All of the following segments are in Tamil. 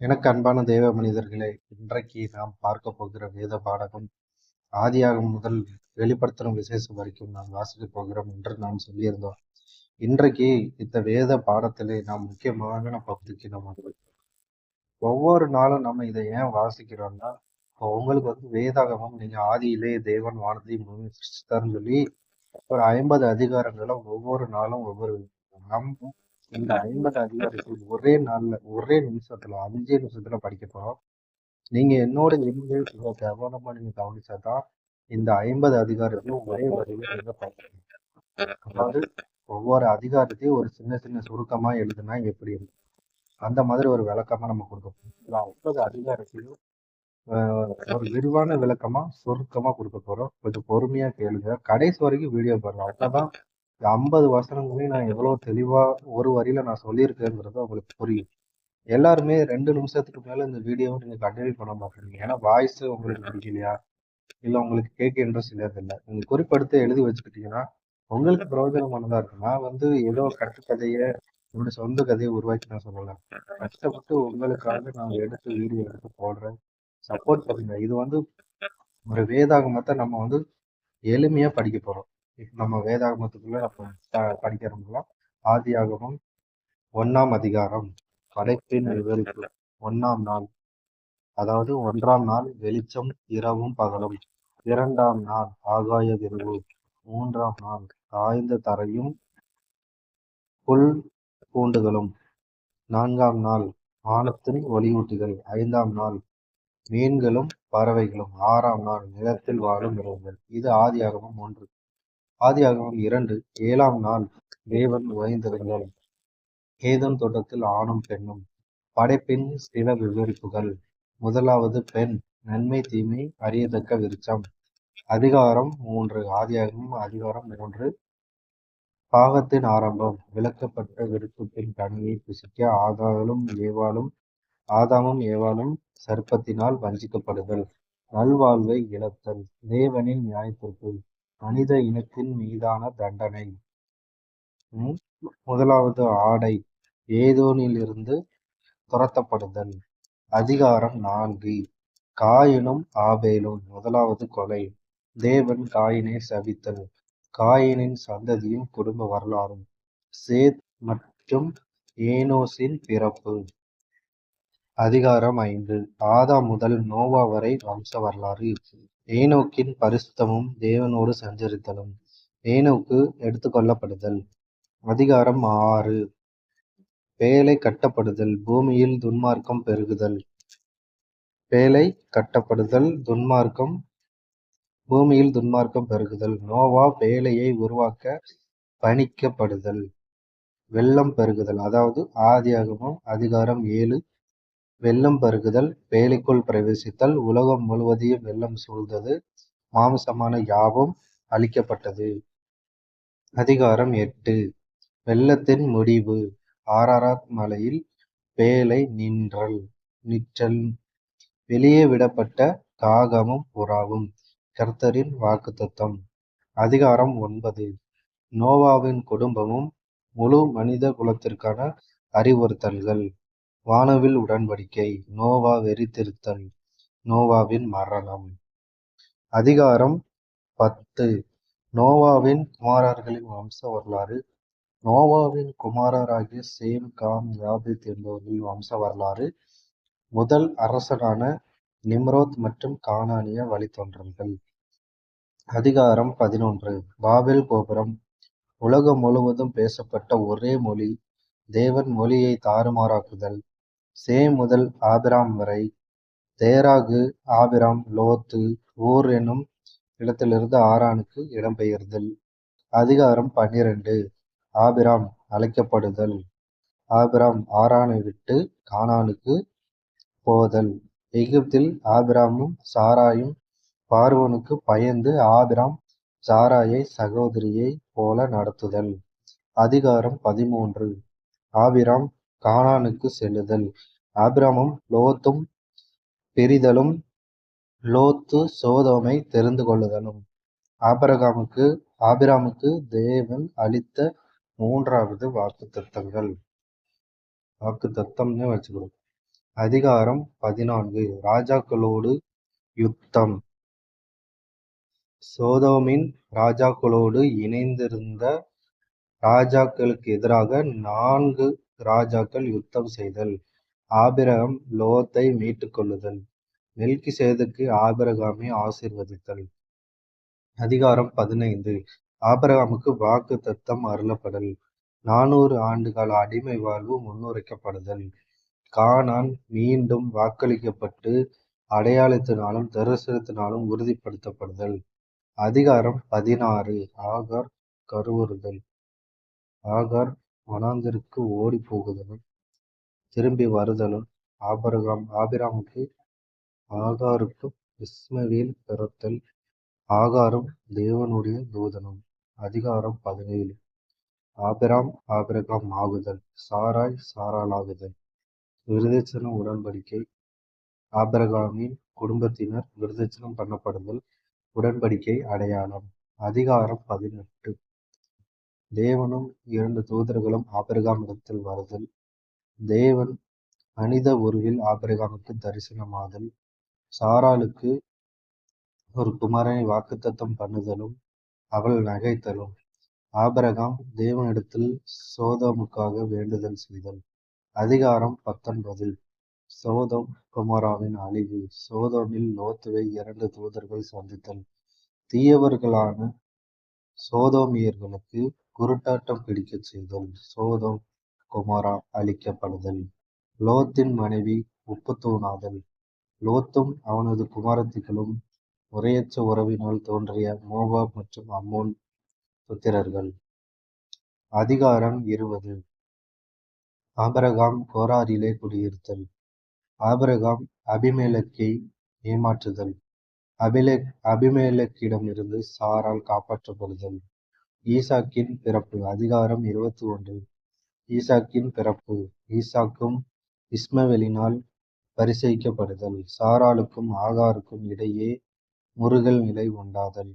எனக்கு அன்பான தேவ மனிதர்களே, இன்றைக்கு நாம் பார்க்க போகிற வேத பாடகம் ஆதியாகமம் முதல் வெளிப்படுத்தின விசேஷம் வரைக்கும் நாம் வாசிக்கப் போகிறோம் என்று நாம் சொல்லியிருந்தோம். இன்றைக்கு இந்த வேத பாடத்திலே நாம் முக்கியமான பகுதிக்கு நம்ம வந்திருக்கோம். ஒவ்வொரு நாளும் நம்ம இதை ஏன் வாசிக்கிறோம்னா, இப்போ உங்களுக்கு வேதாகமம் நீங்க ஆதியிலே தேவன் வானத்தையும் பூமியையும் சிருஷ்டித்தார்ன்னு சொல்லி ஒரு 50 அதிகாரங்களும் ஒவ்வொரு நாளும் ஒவ்வொரு நம்ம இந்த 50 அதிகாரத்தையும் ஒரே நாள்ல ஒரே நிமிஷத்துல 5 நிமிஷத்துல படிக்க போறோம். நீங்க என்னோட இருந்து இதை கவனமா நீங்க கவனிச்சாதான் இந்த 50 அதிகாரத்தையும் ஒரே வரியில நீங்க படிக்கணும். அதாவது ஒவ்வொரு அதிகாரத்தையும் ஒரு சின்ன சின்ன சுருக்கமா எழுதுனா எப்படி இருக்கும் அந்த மாதிரி ஒரு விளக்கமா நம்ம கொடுக்க போறோம். 50 அதிகாரத்தையும் ஒரு விரிவான விளக்கமா சுருக்கமா கொடுக்க போறோம். கொஞ்சம் பொறுமையா கேளுங்க, கடைசி வரைக்கும் வீடியோ பாருங்க. அப்பதான் 50 வசனங்களையும் நான் எவ்வளவு தெளிவா ஒரு வரியில நான் சொல்லியிருக்கேங்கிறது உங்களுக்கு புரியும். எல்லாருமே 2 நிமிஷத்துக்கு மேல இந்த வீடியோவை நீங்க கண்டினியூ பண்ண மாட்டீங்க. ஏன்னா வாய்ஸ் உங்களுக்கு பிடிக்கலையா, இல்ல உங்களுக்கு கேட்க இன்ட்ரெஸ்ட் இல்ல. நீங்க குறிப்பெடுத்து எழுதி வச்சுக்கிட்டீங்கன்னா உங்களுக்கு பிரயோஜனமானதா இருக்கும். நான் ஏதோ கட்டுக்கதையை என்னோட சொந்த கதையை உருவாக்கி நான் சொல்லலாம். கஷ்டப்பட்டு உங்களுக்காக நான் எடுத்து வீடியோ எடுத்து போடுறேன். சப்போர்ட் பண்ணுங்க. இது ஒரு வேதாகமத்தை நம்ம எளிமையா படிக்க போறோம். இப்ப நம்ம வேதாகமத்துக்குள்ள நம்ம படிக்க ஆரம்பிக்கலாம். ஆதியாகமம் 1ஆம் அதிகாரம், படைப்பின் விவரிப்பு. 1ஆம் நாள், அதாவது 1ஆம் நாள் வெளிச்சம் இரவும் பகலும். 2ஆம் நாள் ஆகாய விரிவு. 3ஆம் நாள் காய்ந்த தரையும் புல் பூண்டுகளும். 4ஆம் நாள் வானத்தின் ஒளியூட்டுகள். 5ஆம் நாள் மீன்களும் பறவைகளும். 6ஆம் நாள் நிலத்தில் வாழும் மிருகங்கள். இது ஆதியாகமம் 1. ஆதியாகமம் 2, 7ஆம் நாள் தேவன் ஓய்ந்திருந்தார். ஏதேன் தோட்டத்தில் ஆணும் பெண்ணும். படைப்பின் சில விவரிப்புகள். முதலாவது பெண், நன்மை தீமை அறியத்தக்க விருட்சம். அதிகாரம் 3. ஆதியாகமம் அதிகாரம் 3. பாவத்தின் ஆரம்பம். விளக்கப்பட்ட விருட்சத்தின் கனியை புசிக்க ஆதாமும் ஏவாளும் சர்ப்பத்தினால் வஞ்சிக்கப்படுதல். நல்வாழ்வை இழத்தல். தேவனின் நியாயத்தீர்ப்பு. மனித இனத்தின் மீதான தண்டனை. முதலாவது ஆடை, ஏதோனிலிருந்து துரத்தப்படுதல். அதிகாரம் 4. காயினும் ஆபேலும். முதலாவது கொலை. தேவன் காயினை சபித்தல். காயினின் சந்ததியும் குடும்ப வரலாறும். சேத் மற்றும் ஏனோசின் பிறப்பு. அதிகாரம் 5. ஆதாம் முதல் நோவா வரை வம்ச வரலாறு. ஏனோக்கின் பரிசுத்தமும் தேவனோடு சஞ்சரித்தலும். ஏனோக்கு எடுத்துக்கொள்ளப்படுதல். அதிகாரம் 6. பேழை கட்டப்படுதல். பூமியில் துன்மார்க்கம் பெருகுதல். பேழை கட்டப்படுதல், பூமியில் துன்மார்க்கம் பெருகுதல். நோவா பேழையை உருவாக்க பணிக்கப்படுதல். வெள்ளம் பெருகுதல், அதாவது ஆதியாகமம் அதிகாரம் 7. வெள்ளம் பெருகுதல், பேழைக்குள் பிரவேசித்தல். உலகம் முழுவதையும் வெள்ளம் சூழ்ந்தது. மாம்சமான யாவும் அழிக்கப்பட்டது. அதிகாரம் 8. வெள்ளத்தின் முடிவு. ஆராராத் மலையில் பேழை நிற்றல். வெளியே விடப்பட்ட காகமும் புறாவும். கர்த்தரின் வாக்குத்தத்தம். அதிகாரம் 9. நோவாவின் குடும்பமும் முழு மனித குலத்திற்கான அறிவுறுத்தல்கள். வானவில் உடன்படிக்கை. நோவா வெறித்திருத்தல். நோவாவின் மரணம். அதிகாரம் 10. நோவாவின் குமாரர்களின் வம்ச வரலாறு. நோவாவின் குமாரராகிய சேம், காம், யாபேத் என்பவர்களின் வம்ச வரலாறு. முதல் அரசனான நிம்ரோத் மற்றும் கானானிய வழித்தோன்றல்கள். அதிகாரம் 11. பாபேல் கோபுரம். உலகம் முழுவதும் பேசப்பட்ட ஒரே மொழி. தேவன் மொழியை தாறுமாறாக்குதல். சேம் முதல் ஆபிராம் வரை. தேராகு, ஆபிராம், லோத்து, ஊர் என்னும் இடத்திலிருந்து ஆரானுக்கு இடம்பெயர்தல். அதிகாரம் 12. ஆபிராம் அழைக்கப்படுதல். ஆபிராம் ஆரானை விட்டு கானானுக்கு போதல். எகிப்தில் ஆபிராமும் சாராயும் பார்வோனுக்கு பயந்து ஆபிராம் சாராயை சகோதரியை போல நடத்துதல். அதிகாரம் 13. ஆபிராம் கானானுக்கு செல்லுதல். ஆபிராமும் லோத்தும் பிரிதலும். லோத்து சோதோமை தெரிந்து கொள்ளுதலும். ஆபிராமுக்கு தேவன் அளித்த 3வது வாக்குத்தத்தம்னு வச்சுக்கிறோம். அதிகாரம் 14. ராஜாக்களோடு யுத்தம். சோதோமின் ராஜாக்களோடு இணைந்திருந்த ராஜாக்களுக்கு எதிராக 4 ராஜாக்கள் யுத்தம் செய்தல். ஆபிரகாம் லோத்தை மீட்டுக் கொள்ளுதல். மெல்கிசேதேக்கு ஆபிரகாமை ஆசீர்வதித்தல். அதிகாரம் 15. ஆபிரகாமுக்கு வாக்கு தத்தம் அருளப்படல். 400 ஆண்டுகால அடிமை வாழ்வு முன்னுரைக்கப்படுதல். கானான் மீண்டும் வாக்களிக்கப்பட்டு அடையாளத்தினாலும் தரிசனத்தினாலும் உறுதிப்படுத்தப்படுதல். அதிகாரம் 16. ஆகார் கருவுறுதல். ஆகார் வனாந்திரத்துக்கு ஓடி போகுதலும் திரும்பி வருதலும். ஆபிராமுக்கு ஆகாருக்கும் இஸ்மவேல் பிறத்தல். ஆகாரும் தேவனுடைய தூதனும். அதிகாரம் 17. ஆபிரகாம் ஆகுதல். சாராய் சாராளாகுதல். விருதட்சண உடன்படிக்கை. ஆபிரகாமின் குடும்பத்தினர் விருதட்சணம் பண்ணப்படுதல். உடன்படிக்கை அடையாளம். அதிகாரம் 18. தேவனும் 2 தூதர்களும் ஆபிரகாமிடத்தில் வருதல். தேவன் மனித உருவில் ஆபிரகாமுக்கு தரிசனமாதல். சாராளுக்கு ஒரு குமாரனை வாக்குத்தத்தம் பண்ணுதலும் அவள் நகைத்தலும். ஆபிரகாம் தேவனிடத்தில் சோதோமுக்காக வேண்டுதல் செய்தல். அதிகாரம் 19. சோதோம் கொமோராவின் அழிவு. சோதோமில் லோத்துவை 2 தூதர்கள் சந்தித்தல். தீயவர்களான சோதோமியர்களுக்கு குருட்டாட்டம் பிடிக்கச் செய்தல். Sodom Gomorrah அழிக்கப்படுதல். லோத்தின் மனைவி உப்புத்தூணாதல். லோத்தும் அவனது குமாரத்திகளும் முறையற்ற உறவினால் தோன்றிய மோவாப் மற்றும் அம்மோன் புத்திரர்கள். அதிகாரம் 20. ஆபிரகாம் கோராரிலே குடியிருத்தல். ஆபிரகாம் அபிமெலேக்கை ஏமாற்றுதல். அபிமெலேக்கிடமிருந்து சாராள் காப்பாற்றப்படுதல். ஈசாக்கின் பிறப்பு. அதிகாரம் 21. ஈசாக்கின் பிறப்பு. ஈசாக்கும் இஸ்மவேலினால் பரிசயிக்கப்படுதல். சாராளுக்கும் ஆகாருக்கும் இடையே முறுகல் நிலை உண்டாதல்.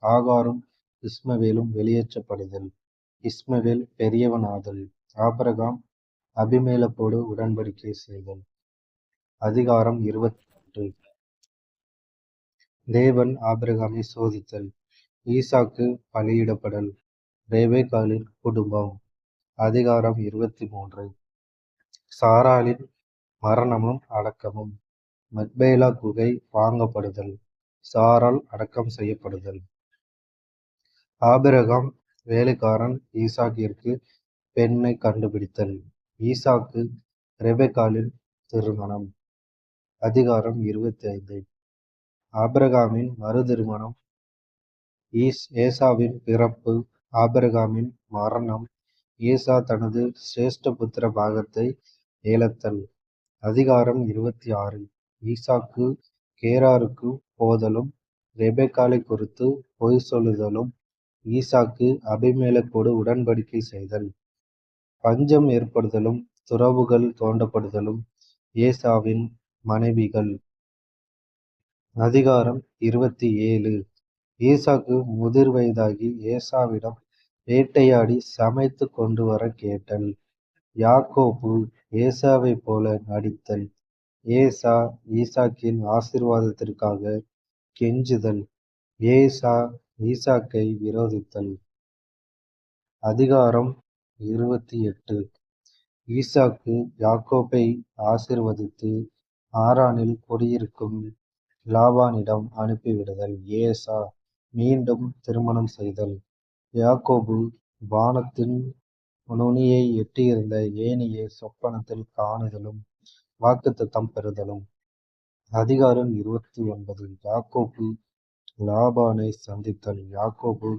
ஆகாரும் இஸ்மவேலும் வெளியேற்றப்படுதல். இஸ்மவேல் பெரியவனாதல். ஆபிரகாம் அபிமெலேக்கோடு உடன்படிக்கை செய்தல். அதிகாரம் 21. தேவன் ஆபிரகாமை சோதித்தல். ஈசாக்கு பலியிடப்படல். ரெபெக்காளின் குடும்பம். அதிகாரம் 23. சாராளின் மரணமும் அடக்கமும். மக்பேலா குகை வாங்கப்படுதல். சாராள் அடக்கம் செய்யப்படுதல். ஆபிரகாம் வேலைக்காரன் ஈசாக்கிற்கு பெண்ணை கண்டுபிடித்தல். ஈசாக்கு ரெபெக்காளின் திருமணம். அதிகாரம் 25. ஆபிரகாமின் மறு திருமணம். ஏசாவின் பிறப்பு. ஆபிரகாமின் மரணம். ஏசா தனது சிரேஷ்ட புத்திர பாகத்தை ஏலத்தல். அதிகாரம் 26. ஈசாக்கு கேராருக்கு போதலும் ரெபெக்காளை குறித்து பொய் சொல்லுதலும். ஈசாக்கு அபிமெலேக்கோடு உடன்படிக்கை செய்தல். பஞ்சம் ஏற்படுதலும் துறவுகள் தோண்டப்படுதலும். ஏசாவின் மனைவிகள். அதிகாரம் 27. ஈசாக்கு முதிர் வயதாகி ஏசாவிடம் வேட்டையாடி சமைத்து கொண்டு வர கேட்டல். யாக்கோபு ஏசாவை போல நடித்தல். ஏசா ஈசாக்கின் ஆசீர்வாதத்திற்காக கெஞ்சுதல். ஏசா ஈசாக்கை விரோதித்தல். அதிகாரம் 28. ஈசாக்கு யாக்கோபை ஆசீர்வதித்து ஆரானில் குடியிருக்கும் லாபானிடம் அனுப்பிவிடுதல். ஏசா மீண்டும் திருமணம் செய்தல். யாக்கோபு வானத்தின் நுனியை எட்டியிருந்த ஏணியை சொப்பனத்தில் காணுதலும் வாக்குத்தத்தம் பெறுதலும். அதிகாரம் 29. யாக்கோபு லாபானை சந்தித்தல். யாக்கோபு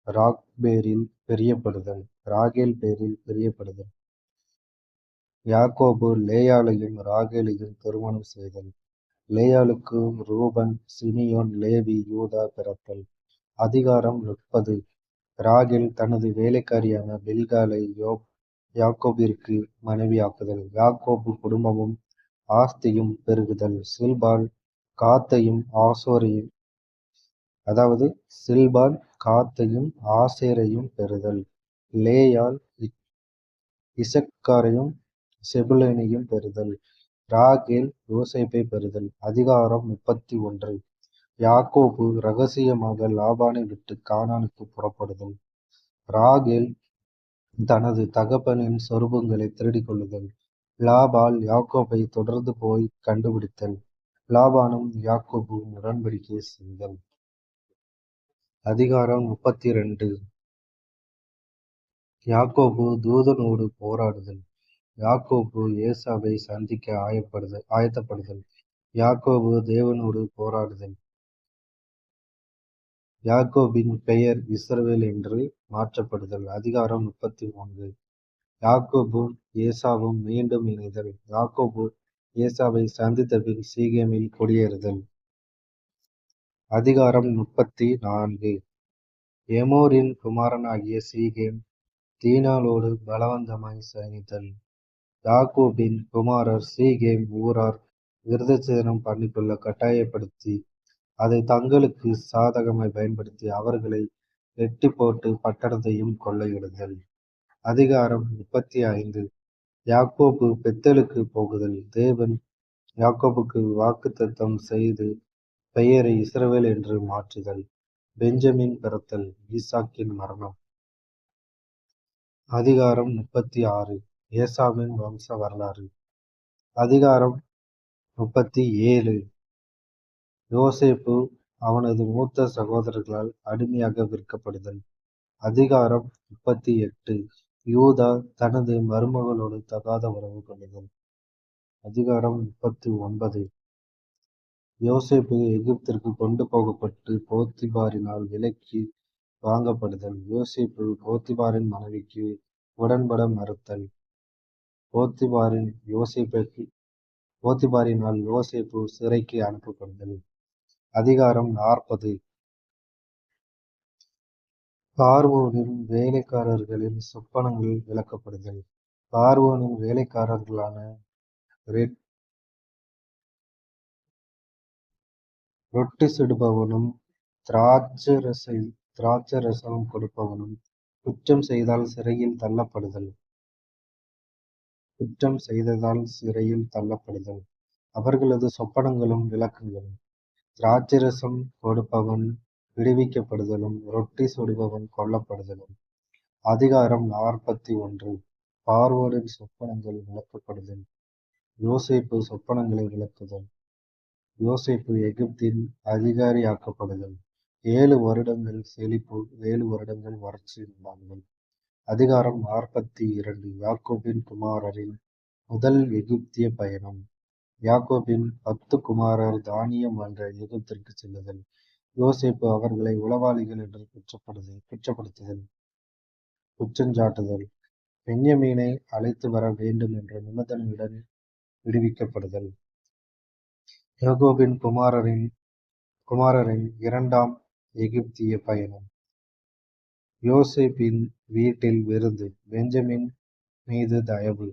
ராகேல் பேரில் பிரியப்படுதல். யாக்கோபு லேயாளையும் ராகேலையும் திருமணம் செய்தல். லேயாளுக்கு ரூபன் சிமியோன் லேவி யூதா பிறத்தல். அதிகாரம் 30. ராகேல் தனது வேலைக்காரியான பில்காலை யாக்கோபிற்கு மனைவியாக்குதல். யாக்கோபு குடும்பமும் ஆஸ்தியும் பெருகுதல். சில்பான் காத்தையும் ஆசேரையும் பெறுதல். லேயாள் இசக்காரையும் செபுலோனையும் பெறுதல். ராகேல் யோசேப்பை பெறுதல். அதிகாரம் 31. யாக்கோபு ரகசியமாக லாபானை விட்டு கானானுக்கு புறப்படுதல். ராகேல் தனது தகப்பனின் சொரூபங்களை திருடிக் கொள்ளுதல். லாபால் யாக்கோபை தொடர்ந்து போய் கண்டுபிடித்தல். லாபானும் யாக்கோபும் உடன்படிக்கை செய்தல். அதிகாரம் 32. யாக்கோபு தூதனோடு போராடுதல். யாக்கோபு ஏசாவை சந்திக்க ஆயத்தப்படுதல். யாக்கோபு தேவனோடு போராடுதல். யாக்கோபின் பெயர் இஸ்ரவேல் என்று மாற்றப்படுதல். அதிகாரம் 33. யாக்கோபும் ஏசாவும் மீண்டும் இணைதல். யாக்கோபு ஏசாவை சந்தித்த பின் சீகேமில் குடியேறுதல். அதிகாரம் 34. எமோரின் குமாரனாகிய சீகேம் தீனாளோடு பலவந்தமாய் சயனித்தல். யாக்கோபின் குமாரர் சீகேம் ஊரார் விருதசேதனம் பண்ணிக்கொள்ள கட்டாயப்படுத்தி அதை தங்களுக்கு சாதகமாய் பயன்படுத்தி அவர்களை வெட்டி போட்டு பட்டணத்தையும் கொள்ளையிடுதல். அதிகாரம் 35. யாக்கோபு பெத்தேலுக்கு போகுதல். தேவன் யாக்கோபுக்கு வாக்குத்தத்தம் செய்து பெயரை இஸ்ரவேல் என்று மாற்றுதல். பெஞ்சமின் பிறத்தல். ஈசாக்கின் மரணம். அதிகாரம் 36. ஏசாவின் வம்ச வரலாறு. அதிகாரம் 37. யோசேப்பு அவனது மூத்த சகோதரர்களால் அடிமையாக விற்கப்படுதல். அதிகாரம் 38. யூதா தனது மருமகளோடு தகாத உறவு கொள்ளுதல். அதிகாரம் 39. யோசேப்பு எகிப்திற்கு கொண்டு போகப்பட்டு போத்திபாரினால் விலைக்கு வாங்கப்படுதல். யோசேப்பு போத்திபாரின் மனைவிக்கு உடன்பட மறுத்தல். போத்திபாரினால் யோசேப்பு சிறைக்கு அனுப்பப்படுதல். அதிகாரம் 40. பார்வோனின் வேலைக்காரர்களின் சொப்பனங்கள் விளக்கப்படுதல். பார்வோனின் வேலைக்காரர்களான ரொட்டி சுடுபவனும் திராட்சரசம் கொடுப்பவனும் குற்றம் செய்ததால் சிறையில் தள்ளப்படுதல். அவர்களது சொப்பனங்களும் விளக்கங்களும். திராட்சரசம் கொடுப்பவன் விடுவிக்கப்படுதலும் ரொட்டி சுடுபவன் கொல்லப்படுதலும். அதிகாரம் 41. பார்வோனின் சொப்பனங்கள் விளக்கப்படுதல். யோசேப்பு சொப்பனங்களை விளக்குதல். யோசேப்பு எகிப்தின் அதிகாரியாக்கப்படுதல். 7 வருடங்கள் செழிப்பு, 7 வருடங்கள் வறட்சி உண்டாகுதல். அதிகாரம் 42. யாக்கோபின் குமாரரின் முதல் எகிப்திய பயணம். யாக்கோபின் 10 குமாரர் தானியம் வாங்க எகிப்திற்கு செல்லுதல். யோசேப்பு அவர்களை உளவாளிகள் என்று குற்றப்படுத்துதல், குற்றஞ்சாட்டுதல். பென்யமீனை அழைத்து வர வேண்டும் என்ற நிபந்தனையுடன் விடுவிக்கப்படுதல். யாக்கோபின் குமாரரின் இரண்டாம் எகிப்திய பயணம். யோசேப்பின் வீட்டில் விருந்து. பெஞ்சமின் மீது தயவு.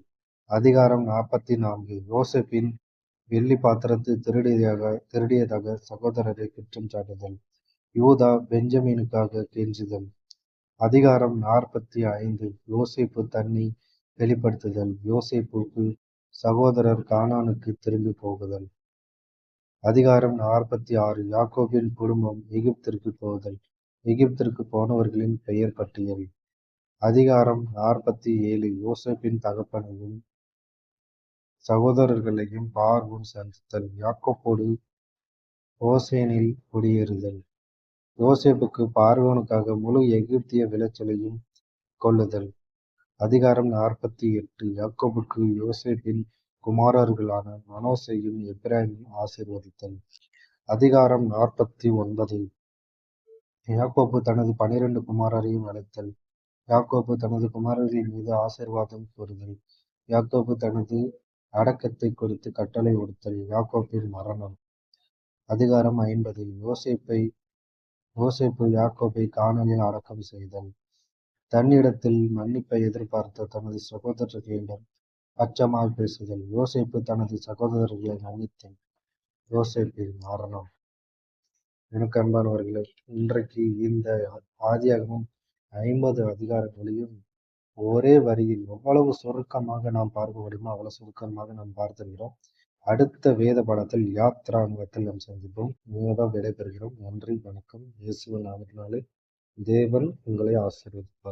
அதிகாரம் 44. யோசேப்பின் வெள்ளி பாத்திரத்தை திருடியதாக சகோதரரை குற்றம் சாட்டுதல். யூதா பெஞ்சமினுக்காக கெஞ்சுதல். அதிகாரம் 45. யோசேப்பு தன்னை வெளிப்படுத்துதல். யோசேப்புக்கு சகோதரர் கானானுக்கு திரும்பி போகுதல். அதிகாரம் 46. யாக்கோபின் குடும்பம் எகிப்திற்கு போகுதல். எகிப்திற்கு போனவர்களின் பெயர் பட்டியல். அதிகாரம் 47. யோசேப்பின் தகப்பனையும் சகோதரர்களையும் பார்வோன் சந்தித்தல். யாக்கோபோடு கோசேனில் குடியேறுதல். யோசேப்புக்கு பார்வோனுக்காக முழு எகிப்திய விளைச்சலையும் கொள்ளுதல். அதிகாரம் 48. யாக்கோபுக்கு யோசேப்பின் குமாரர்களான மனோசையும் எப்பிராயையும் ஆசீர்வதித்தல். அதிகாரம் 49. யாக்கோபு தனது 12 குமாரரையும் அழைத்தல். யாக்கோபு தனது குமாரர்களின் மீது ஆசீர்வாதம் கூறுதல். யாக்கோபு தனது அடக்கத்தை குறித்து கட்டளை கொடுத்தல். யாக்கோபின் மரணம். அதிகாரம் 50. யோசேப்பு யாக்கோபை கானானில் அடக்கம் செய்தல். தன்னிடத்தில் மன்னிப்பை எதிர்பார்த்த தனது சகோதரர்களிடம் அச்சமாய் பேசுதல். யோசேப்பு தனது சகோதரர்களை மன்னித்தல். யோசேப்பின் மரணம். எனக்கு அன்பானவர்களே, இன்றைக்கு இந்த ஆதியாகமம் 50 அதிகாரங்களையும் ஒரே வரியில் எவ்வளவு சுருக்கமாக நாம் பார்க்க முடியுமோ அவ்வளவு சுருக்கமாக நாம் பார்த்திருக்கிறோம். அடுத்த வேத பாடத்தில் யாத்ராங்கத்தில் நாம் சந்திப்போம். விடைபெறுகிறோம். நன்றி, வணக்கம். இயேசுவின் நாமத்தினாலே தேவன் உங்களை ஆசீர்வதிப்பார்.